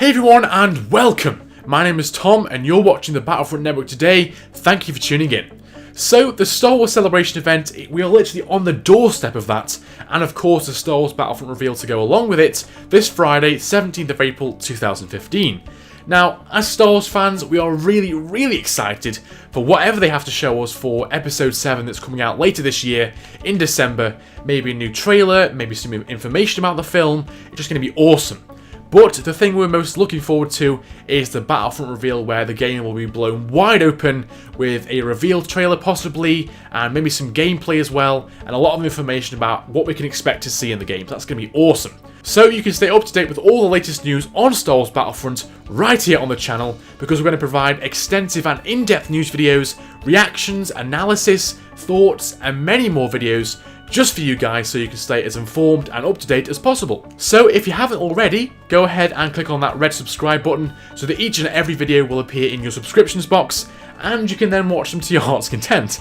Hey everyone and welcome! My name is Tom and you're watching the Battlefront Network today. Thank you for tuning in. So, the Star Wars Celebration event, we are literally on the doorstep of that, and of course the Star Wars Battlefront reveal to go along with it, this Friday, 17th of April 2015. Now, as Star Wars fans, we are really excited for whatever they have to show us for Episode 7 that's coming out later this year, in December. Maybe a new trailer, maybe some information about the film. It's just going to be awesome. But the thing we're most looking forward to is the Battlefront reveal, where the game will be blown wide open with a reveal trailer possibly, and maybe some gameplay as well, and a lot of information about what we can expect to see in the game. That's going to be awesome. So you can stay up to date with all the latest news on Star Wars Battlefront right here on the channel, because we're going to provide extensive and in-depth news videos, reactions, analysis, thoughts, and many more videos just for you guys, so you can stay as informed and up to date as possible. So if you haven't already, go ahead and click on that red subscribe button so that each and every video will appear in your subscriptions box, and you can then watch them to your heart's content.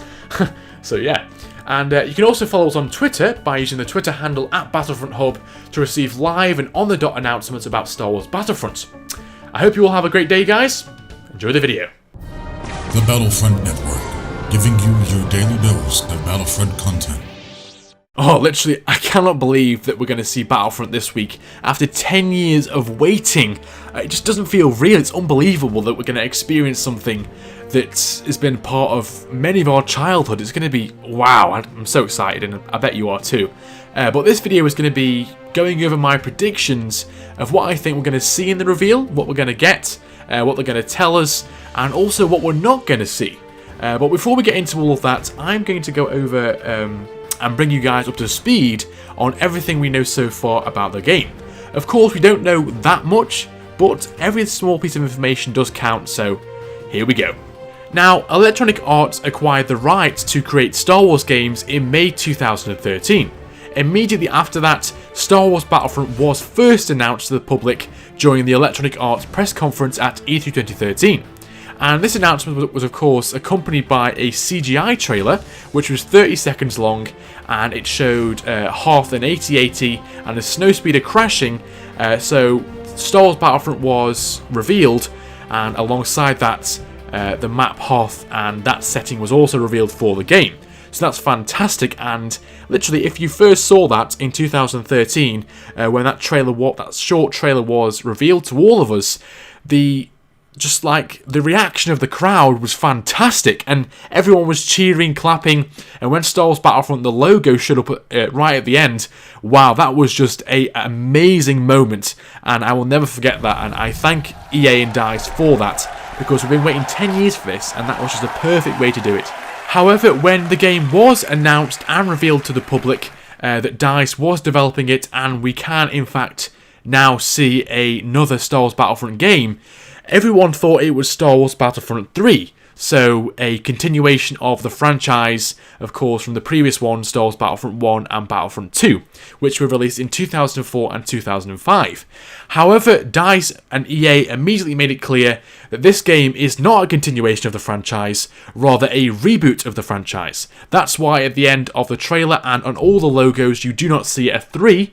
So yeah. And you can also follow us on Twitter by using the Twitter handle @BattlefrontHub to receive live and on-the-dot announcements about Star Wars Battlefront. I hope you all have a great day, guys. Enjoy the video. The Battlefront Network, giving you your daily dose of Battlefront content. Oh, literally, I cannot believe that we're going to see Battlefront this week. After 10 years of waiting, it just doesn't feel real. It's unbelievable that we're going to experience something that has been part of many of our childhood. It's going to be, wow, I'm so excited, and I bet you are too. But this video is going to be going over my predictions of what I think we're going to see in the reveal, what we're going to get, what they're going to tell us, and also what we're not going to see. But before we get into all of that, I'm going to go over and bring you guys up to speed on everything we know so far about the game. Of course, we don't know that much, but every small piece of information does count, so here we go. Now, Electronic Arts acquired the rights to create Star Wars games in May 2013. Immediately after that, Star Wars Battlefront was first announced to the public during the Electronic Arts press conference at E3 2013. And this announcement was of course accompanied by a CGI trailer, which was 30 seconds long, and it showed Hoth and AT-AT and a snowspeeder crashing, so Star Wars Battlefront was revealed, and alongside that, the map Hoth and that setting was also revealed for the game. So that's fantastic, and literally if you first saw that in 2013, when that short trailer was revealed to all of us, the reaction of the crowd was fantastic, and everyone was cheering, clapping, and when Star Wars Battlefront, the logo showed up right at the end, wow, that was just an amazing moment, and I will never forget that, and I thank EA and DICE for that, because we've been waiting 10 years for this, and that was just a perfect way to do it. However, when the game was announced and revealed to the public that DICE was developing it, and we can in fact now see another Star Wars Battlefront game, everyone thought it was Star Wars Battlefront 3, so a continuation of the franchise, of course, from the previous one, Star Wars Battlefront 1 and Battlefront 2, which were released in 2004 and 2005. However, DICE and EA immediately made it clear that this game is not a continuation of the franchise, rather a reboot of the franchise. That's why at the end of the trailer and on all the logos you do not see a 3,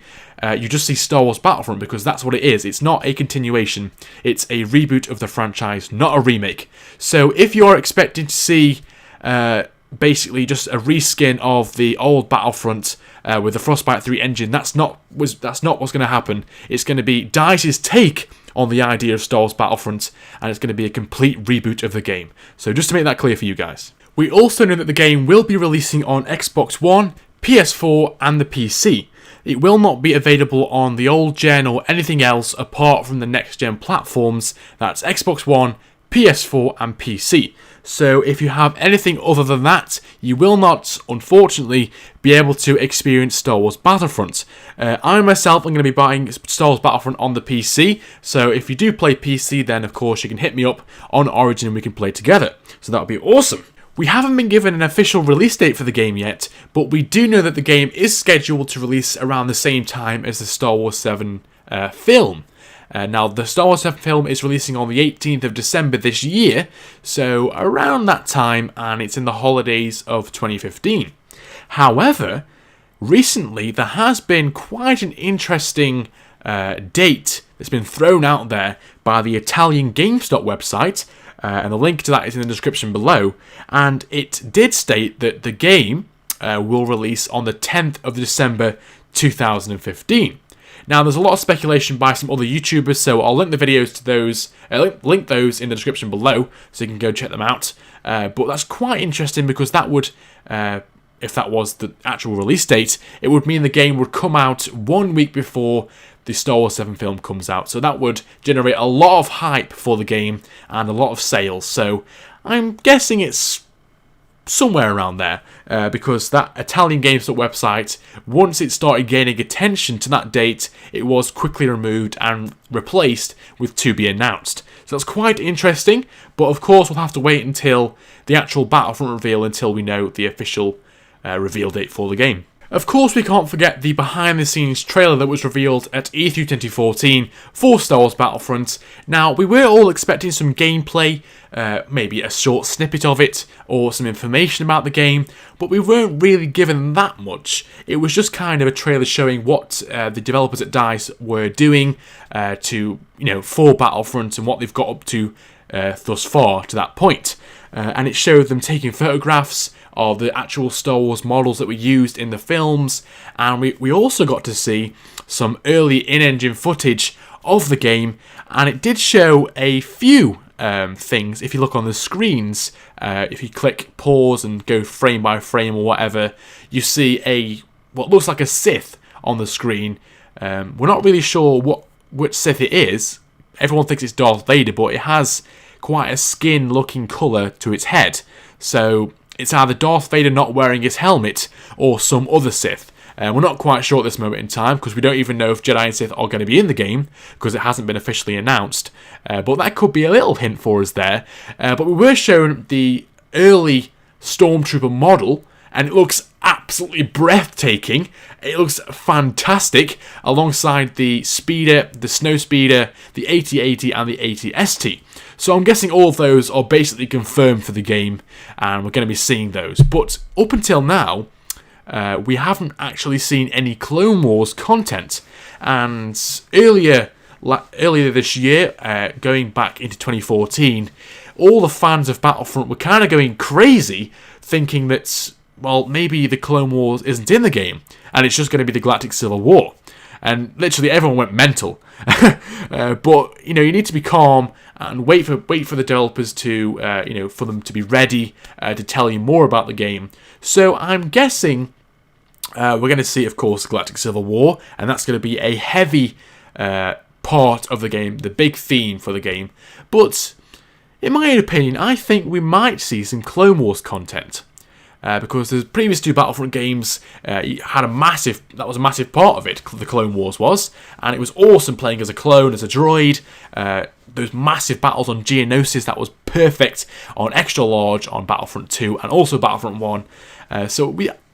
you just see Star Wars Battlefront, because that's what it is. It's not a continuation, it's a reboot of the franchise, not a remake. So if you're expecting to see basically just a reskin of the old Battlefront with the Frostbite 3 engine, that's not what's going to happen. It's going to be DICE's take on the idea of Star Wars Battlefront, and it's going to be a complete reboot of the game. So just to make that clear for you guys. We also know that the game will be releasing on Xbox One, PS4 and the PC. It will not be available on the old gen or anything else apart from the next gen platforms. That's Xbox One, PS4 and PC. So if you have anything other than that, you will not, unfortunately, be able to experience Star Wars Battlefront. I myself am going to be buying Star Wars Battlefront on the PC, so if you do play PC, then of course you can hit me up on Origin and we can play together. So that would be awesome. We haven't been given an official release date for the game yet, but we do know that the game is scheduled to release around the same time as the Star Wars 7 film. Now, the Star Wars 7 film is releasing on the 18th of December this year, so around that time, and it's in the holidays of 2015. However, recently there has been quite an interesting date that's been thrown out there by the Italian GameStop website, and the link to that is in the description below, and it did state that the game will release on the 10th of December 2015. Now, there's a lot of speculation by some other YouTubers, so I'll link the videos to those, link those in the description below, so you can go check them out. But that's quite interesting because that would, if that was the actual release date, it would mean the game would come out 1 week before the Star Wars 7 film comes out. So that would generate a lot of hype for the game and a lot of sales. So I'm guessing it's somewhere around there, because that Italian GameStop website, once it started gaining attention to that date, it was quickly removed and replaced with to be announced. So that's quite interesting, but of course we'll have to wait until the actual Battlefront reveal until we know the official reveal date for the game. Of course, we can't forget the behind-the-scenes trailer that was revealed at E3 2014 for Star Wars Battlefront. Now, we were all expecting some gameplay, maybe a short snippet of it, or some information about the game, but we weren't really given that much. It was just kind of a trailer showing what the developers at DICE were doing for Battlefront and what they've got up to thus far to that point. And it showed them taking photographs of the actual Star Wars models that were used in the films, and we also got to see some early in-engine footage of the game, and it did show a few things. If you look on the screens, if you click pause and go frame by frame or whatever, you see what looks like a Sith on the screen. We're not really sure which Sith it is. Everyone thinks it's Darth Vader, but it has quite a skin-looking colour to its head. So it's either Darth Vader not wearing his helmet or some other Sith. We're not quite sure at this moment in time because we don't even know if Jedi and Sith are going to be in the game because it hasn't been officially announced. But that could be a little hint for us there. But we were shown the early Stormtrooper model, and it looks absolutely breathtaking. It looks fantastic alongside the Speeder, the Snow Speeder, the AT-AT and the AT-ST. So I'm guessing all of those are basically confirmed for the game, and we're going to be seeing those. But up until now, we haven't actually seen any Clone Wars content. And earlier this year, going back into 2014, all the fans of Battlefront were kind of going crazy, thinking that, well, maybe the Clone Wars isn't in the game, and it's just going to be the Galactic Civil War. And literally everyone went mental. But you need to be calm and wait for the developers to for them to be ready to tell you more about the game. So I'm guessing we're going to see, of course, Galactic Civil War, and that's going to be a heavy part of the game, the big theme for the game. But in my opinion, I think we might see some Clone Wars content. Because the previous two Battlefront games had that was a massive part of it, the Clone Wars was, and it was awesome playing as a clone, as a droid. Those massive battles on Geonosis, that was perfect on Extra Large on Battlefront 2 and also Battlefront 1.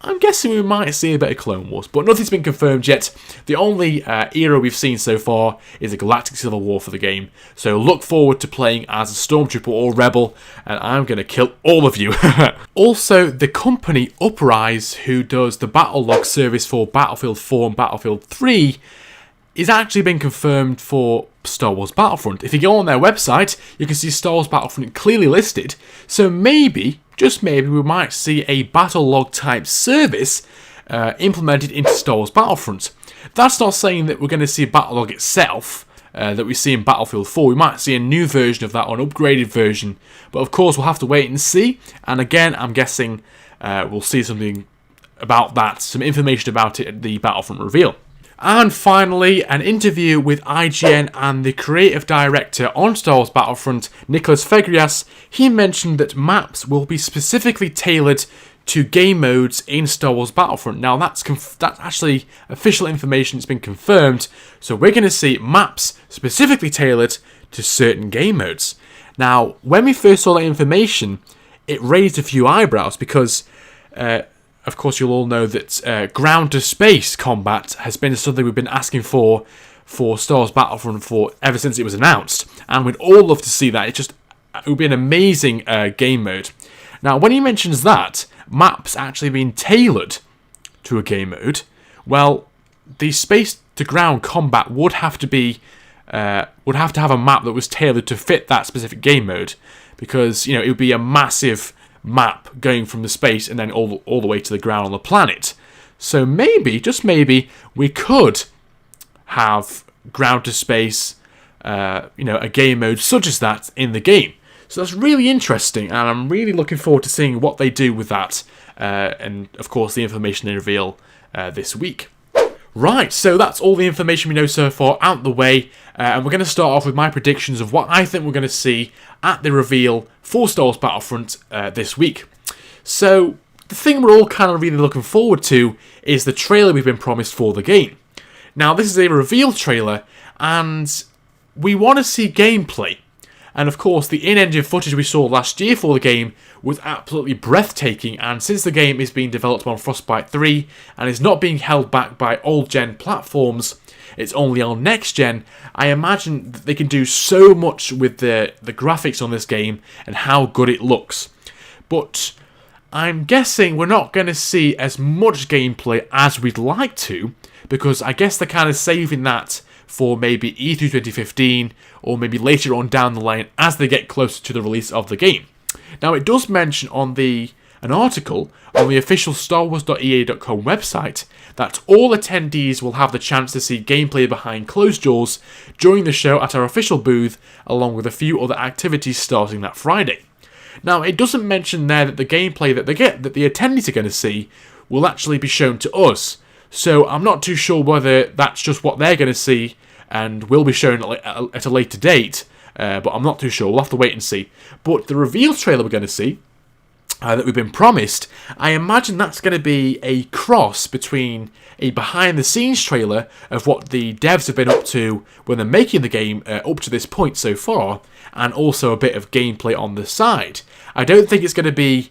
I'm guessing we might see a bit of Clone Wars, but nothing's been confirmed yet. The only era we've seen so far is a Galactic Civil War for the game. So look forward to playing as a Stormtrooper or Rebel, and I'm going to kill all of you. Also, the company Uprise, who does the battle log service for Battlefield 4 and Battlefield 3, is actually been confirmed for Star Wars Battlefront. If you go on their website, you can see Star Wars Battlefront clearly listed. So maybe, just maybe, we might see a battle log type service implemented into Star Wars Battlefront. That's not saying that we're going to see a battle log itself that we see in Battlefield 4. We might see a new version of that or an upgraded version. But of course, we'll have to wait and see. And again, I'm guessing we'll see something about that, some information about it at the Battlefront reveal. And finally, an interview with IGN and the creative director on Star Wars Battlefront, Nicholas Fegrias. He mentioned that maps will be specifically tailored to game modes in Star Wars Battlefront. Now, that's actually official information. It's been confirmed. So we're going to see maps specifically tailored to certain game modes. Now, when we first saw that information, it raised a few eyebrows because of course, you'll all know that ground-to-space combat has been something we've been asking for Star Wars Battlefront ever since it was announced, and we'd all love to see that. It would be an amazing game mode. Now, when he mentions that, maps actually being tailored to a game mode, well, the space-to-ground combat would have to be would have to have a map that was tailored to fit that specific game mode, because it would be a massive map going from the space and then all the way to the ground on the planet. So maybe, just maybe, we could have ground to space, a game mode such as that in the game. So that's really interesting, and I'm really looking forward to seeing what they do with that, and of course the information they reveal this week. Right, so that's all the information we know so far out the way, and we're going to start off with my predictions of what I think we're going to see at the reveal for Star Wars Battlefront this week. So, the thing we're all kind of really looking forward to is the trailer we've been promised for the game. Now, this is a reveal trailer, and we want to see gameplay. And of course, the in-engine footage we saw last year for the game was absolutely breathtaking, and since the game is being developed on Frostbite 3 and is not being held back by old-gen platforms, it's only on next-gen, I imagine that they can do so much with the graphics on this game and how good it looks. But I'm guessing we're not going to see as much gameplay as we'd like to, because I guess they're kind of saving that for maybe E3 2015, or maybe later on down the line as they get closer to the release of the game. Now, it does mention on an article on the official StarWars.ea.com website that all attendees will have the chance to see gameplay behind closed doors during the show at our official booth, along with a few other activities starting that Friday. Now, it doesn't mention there that the gameplay that the attendees are going to see will actually be shown to us. So I'm not too sure whether that's just what they're going to see and will be shown at a later date, but I'm not too sure. We'll have to wait and see. But the reveal trailer we're going to see, that we've been promised, I imagine that's going to be a cross between a behind-the-scenes trailer of what the devs have been up to when they're making the game up to this point so far, and also a bit of gameplay on the side. I don't think it's going to be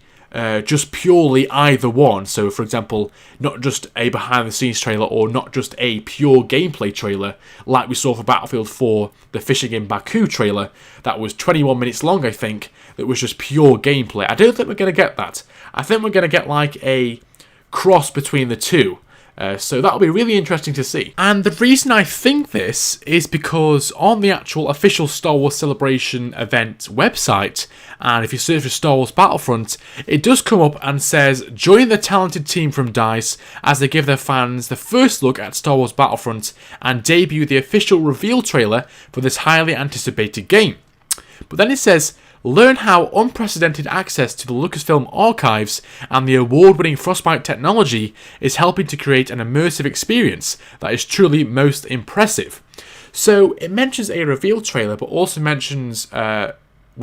just purely either one. So, for example, not just a behind-the-scenes trailer or not just a pure gameplay trailer like we saw for Battlefield 4, the Fishing in Baku trailer. That was 21 minutes long, I think, that was just pure gameplay. I don't think we're going to get that. I think we're going to get like a cross between the two. So that'll be really interesting to see. And the reason I think this is because on the actual official Star Wars Celebration event website, and if you search for Star Wars Battlefront, it does come up and says, join the talented team from DICE as they give their fans the first look at Star Wars Battlefront and debut the official reveal trailer for this highly anticipated game. But then it says, learn how unprecedented access to the Lucasfilm archives and the award-winning Frostbite technology is helping to create an immersive experience that is truly most impressive. So it mentions a reveal trailer, but also mentions we're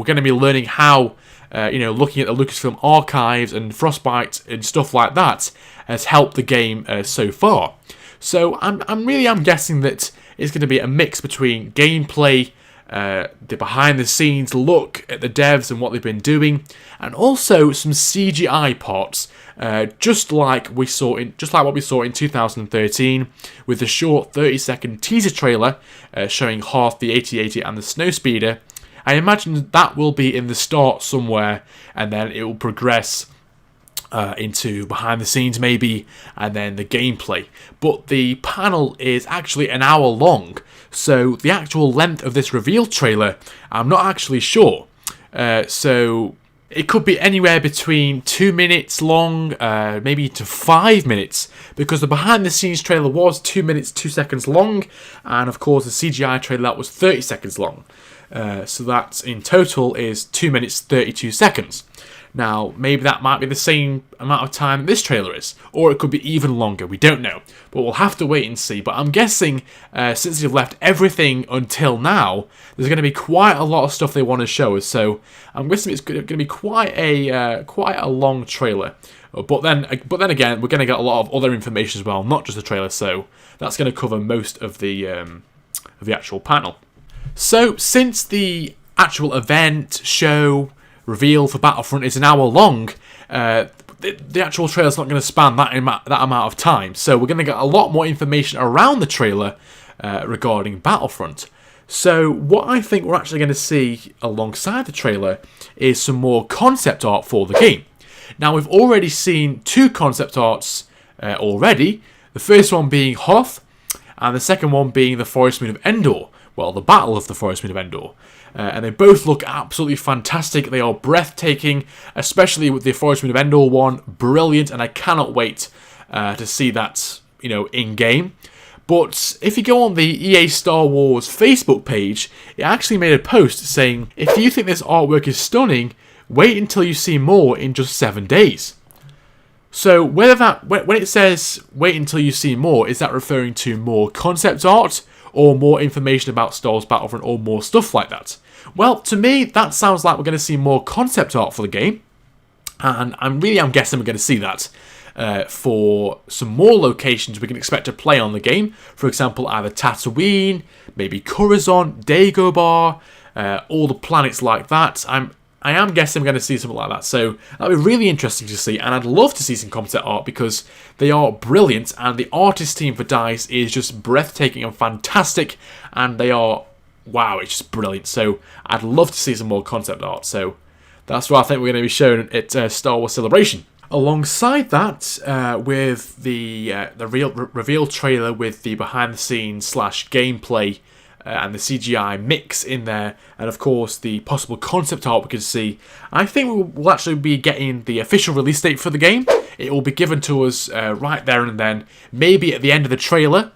going to be learning how, looking at the Lucasfilm archives and Frostbite and stuff like that has helped the game so far. So I'm guessing that it's going to be a mix between gameplay, the behind-the-scenes look at the devs and what they've been doing, and also some CGI parts, just like what we saw in 2013 with the short 30-second teaser trailer showing Hoth, the AT-AT, and the Snowspeeder. I imagine that will be in the start somewhere, and then it will progress into behind the scenes maybe, and then the gameplay. But the panel is actually an hour long, so the actual length of this reveal trailer, I'm not actually sure. So it could be anywhere between 2 minutes long, maybe to 5 minutes, because the behind the scenes trailer was 2 minutes 2 seconds long, and of course the CGI trailer that was 30 seconds long. So that in total is 2 minutes 32 seconds. Now, maybe that might be the same amount of time this trailer is, or it could be even longer, we don't know. But we'll have to wait and see. But I'm guessing, since they've left everything until now, there's going to be quite a lot of stuff they want to show us. So I'm guessing it's going to be quite a long trailer. But then again, we're going to get a lot of other information as well, not just the trailer. So that's going to cover most of the actual panel. So since the actual event, show, reveal for Battlefront is an hour long, the actual trailer's not going to span that amount of time. So we're going to get a lot more information around the trailer regarding Battlefront. So what I think we're actually going to see alongside the trailer is some more concept art for the game. Now, we've already seen 2 concept arts already. The first one being Hoth, and the second one being the Forest Moon of Endor, well, the Battle of the Forest Moon of Endor. And they both look absolutely fantastic. They are breathtaking, especially with the Forest Moon of Endor one. Brilliant, and I cannot wait to see that, in-game. But if you go on the EA Star Wars Facebook page, it actually made a post saying, if you think this artwork is stunning, wait until you see more in just 7 days. So whether that, when it says wait until you see more, is that referring to more concept art or more information about Star Wars Battlefront or more stuff like that? Well, to me, that sounds like we're going to see more concept art for the game. And I'm guessing we're going to see that for some more locations we can expect to play on the game. For example, either Tatooine, maybe Coruscant, Dagobah, all the planets like that. I am guessing we're going to see something like that. So that'll be really interesting to see. And I'd love to see some concept art because they are brilliant. And the artist team for DICE is just breathtaking and fantastic. And they are, wow, it's just brilliant. So I'd love to see some more concept art. So that's what I think we're going to be shown at Star Wars Celebration. Alongside that, with the reveal trailer with the behind-the-scenes / gameplay and the CGI mix in there, and of course the possible concept art we can see, I think we'll actually be getting the official release date for the game. It will be given to us right there and then, maybe at the end of the trailer,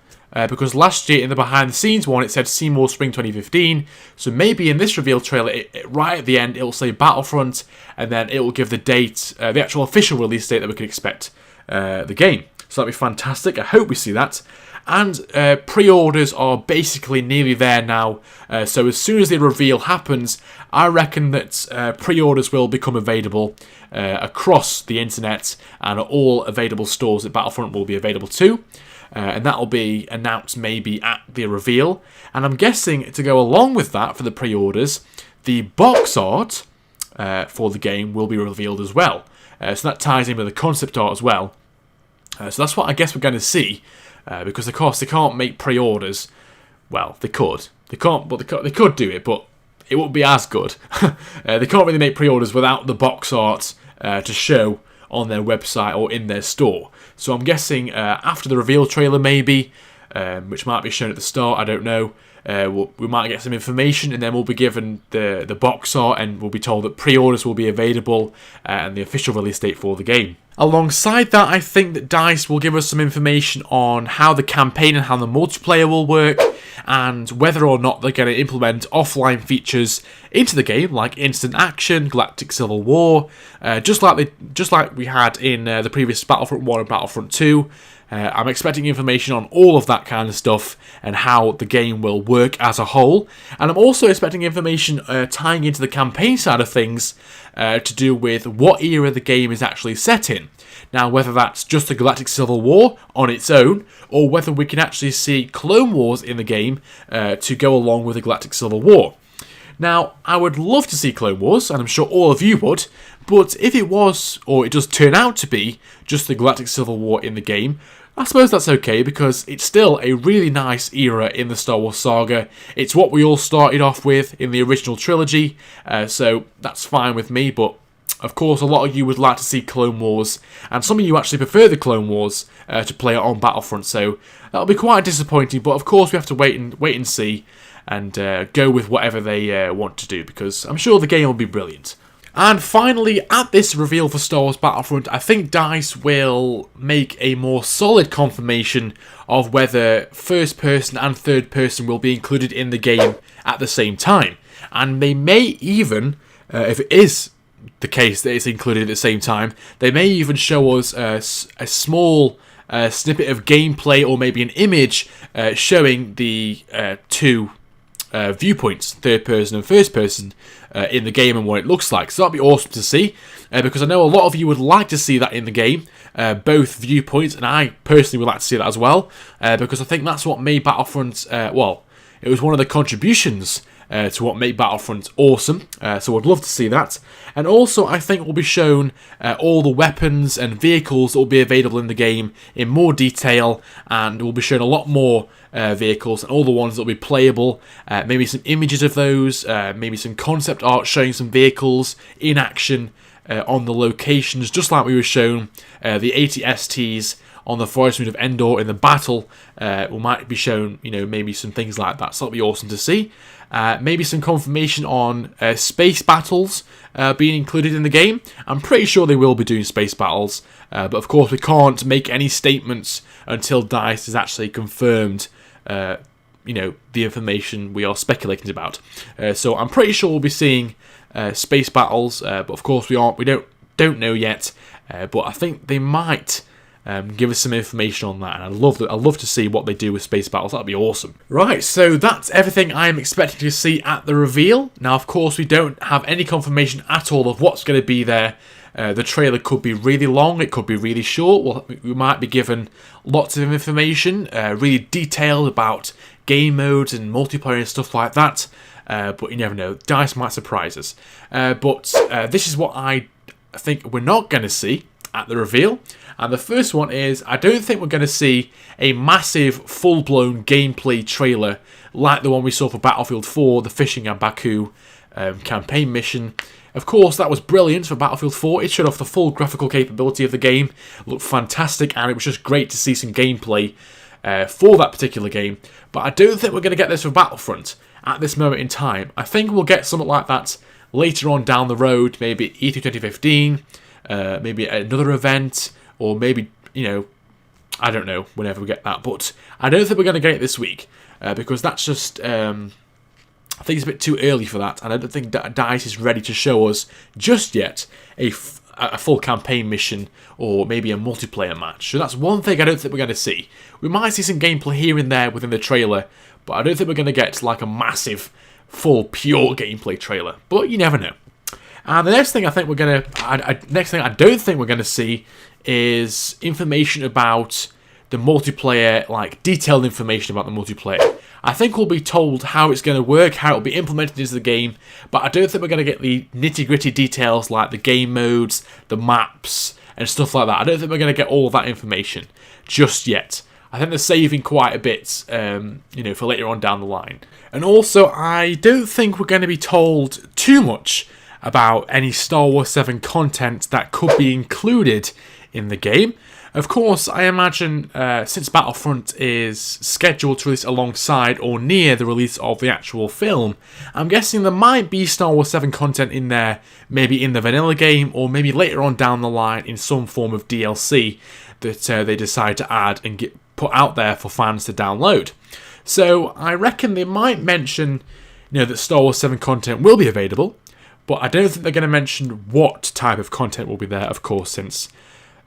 because last year in the behind the scenes one it said Seymour Spring 2015, so maybe in this reveal trailer, right at the end, it'll say Battlefront, and then it will give the date, the actual official release date that we can expect the game. So that'd be fantastic. I hope we see that. And pre-orders are basically nearly there now. So as soon as the reveal happens, I reckon that pre-orders will become available across the internet, and all available stores at Battlefront will be available too. And that will be announced maybe at the reveal. And I'm guessing to go along with that for the pre-orders, the box art for the game will be revealed as well. So that ties in with the concept art as well. So that's what I guess we're going to see. Because of course they can't make pre-orders. Well, they could. They can't, but they could do it, but it wouldn't be as good. They can't really make pre-orders without the box art to show on their website or in their store. So I'm guessing after the reveal trailer, maybe, which might be shown at the start. I don't know. We might get some information, and then we'll be given the box art, and we'll be told that pre-orders will be available and the official release date for the game. Alongside that, I think that DICE will give us some information on how the campaign and how the multiplayer will work, and whether or not they're going to implement offline features into the game, like instant action, Galactic Civil War, just like we had in the previous Battlefront 1 and Battlefront 2. I'm expecting information on all of that kind of stuff and how the game will work as a whole. And I'm also expecting information tying into the campaign side of things to do with what era the game is actually set in. Now, whether that's just the Galactic Civil War on its own, or whether we can actually see Clone Wars in the game to go along with the Galactic Civil War. Now, I would love to see Clone Wars, and I'm sure all of you would, but if it was, or it does turn out to be, just the Galactic Civil War in the game, I suppose that's okay, because it's still a really nice era in the Star Wars saga. It's what we all started off with in the original trilogy, so that's fine with me, but of course a lot of you would like to see Clone Wars, and some of you actually prefer the Clone Wars to play on Battlefront, so that'll be quite disappointing, but of course we have to wait and see, and go with whatever they want to do, because I'm sure the game will be brilliant. And finally, at this reveal for Star Wars Battlefront, I think DICE will make a more solid confirmation of whether first person and third person will be included in the game at the same time. And they may even, if it is the case that it's included at the same time, they may even show us a small snippet of gameplay, or maybe an image showing the two viewpoints, third person and first person, in the game and what it looks like. So that'd be awesome to see, because I know a lot of you would like to see that in the game, both viewpoints, and I personally would like to see that as well, because I think that's what made Battlefront, well, it was one of the contributions to what made Battlefront awesome, so I'd love to see that. And also, I think we'll be shown all the weapons and vehicles that will be available in the game in more detail, and we'll be shown a lot more vehicles, and all the ones that will be playable, maybe some images of those, maybe some concept art showing some vehicles in action on the locations, just like we were shown the AT-STs on the forest moon of Endor in the battle. We might be shown, maybe some things like that. So that'll be awesome to see. Maybe some confirmation on space battles being included in the game. I'm pretty sure they will be doing space battles, but of course we can't make any statements until DICE has actually confirmed, the information we are speculating about. So I'm pretty sure we'll be seeing space battles, but of course we don't know yet. But I think they might give us some information on that, and I'd love to see what they do with space battles. That'd be awesome. Right, so that's everything I'm expecting to see at the reveal. Now, of course, we don't have any confirmation at all of what's going to be there. The trailer could be really long, it could be really short. We might be given lots of information, really detailed about game modes and multiplayer and stuff like that. But you never know, DICE might surprise us. But this is what I think we're not going to see at the reveal. And the first one is, I don't think we're going to see a massive full-blown gameplay trailer like the one we saw for Battlefield 4, the Fishing at Baku campaign mission. Of course, that was brilliant for Battlefield 4. It showed off the full graphical capability of the game. It looked fantastic, and it was just great to see some gameplay for that particular game. But I don't think we're going to get this for Battlefront at this moment in time. I think we'll get something like that later on down the road, maybe E3 2015, maybe at another event, or maybe, I don't know, whenever we get that. But I don't think we're going to get it this week, because that's just, I think it's a bit too early for that, and I don't think DICE is ready to show us just yet a full campaign mission, or maybe a multiplayer match. So that's one thing I don't think we're going to see. We might see some gameplay here and there within the trailer, but I don't think we're going to get like a massive, full, pure gameplay trailer. But you never know. And the next thing I think we're going to, next thing I don't think we're going to see is information about the multiplayer, like detailed information about the multiplayer. I think we'll be told how it's going to work, how it'll be implemented into the game, but I don't think we're going to get the nitty-gritty details like the game modes, the maps, and stuff like that. I don't think we're going to get all of that information just yet. I think they're saving quite a bit, for later on down the line. And also, I don't think we're going to be told too much about any Star Wars 7 content that could be included in the game. Of course, I imagine since Battlefront is scheduled to release alongside or near the release of the actual film, I'm guessing there might be Star Wars 7 content in there, maybe in the vanilla game, or maybe later on down the line in some form of DLC that they decide to add and put out there for fans to download. So I reckon they might mention, that Star Wars 7 content will be available, but I don't think they're going to mention what type of content will be there, of course, since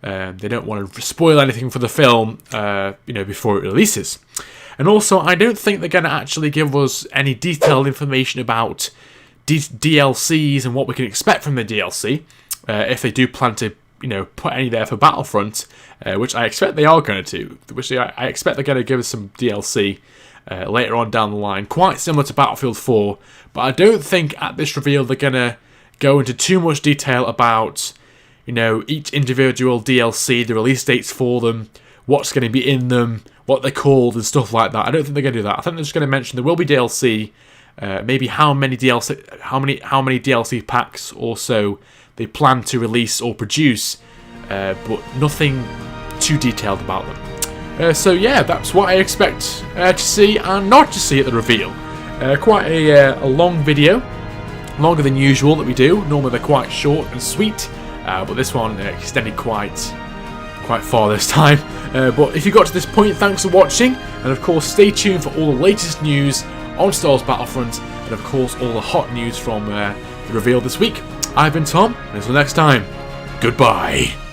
they don't want to spoil anything for the film, before it releases. And also, I don't think they're going to actually give us any detailed information about DLCs and what we can expect from the DLC, if they do plan to, put any there for Battlefront, which I expect they are going to. Which I expect they're going to give us some DLC later on down the line, quite similar to Battlefield 4. But I don't think at this reveal they're going to go into too much detail about, each individual DLC, the release dates for them, what's going to be in them, what they're called, and stuff like that. I don't think they're going to do that. I think they're just going to mention there will be DLC, maybe how many DLC packs or so they plan to release or produce, but nothing too detailed about them. So yeah, that's what I expect to see and not to see at the reveal. Quite a long video, longer than usual that we do. Normally they're quite short and sweet, but this one extended quite far this time. But if you got to this point, thanks for watching, and of course stay tuned for all the latest news on Star Wars Battlefront, and of course all the hot news from the reveal this week. I've been Tom, and until next time, goodbye.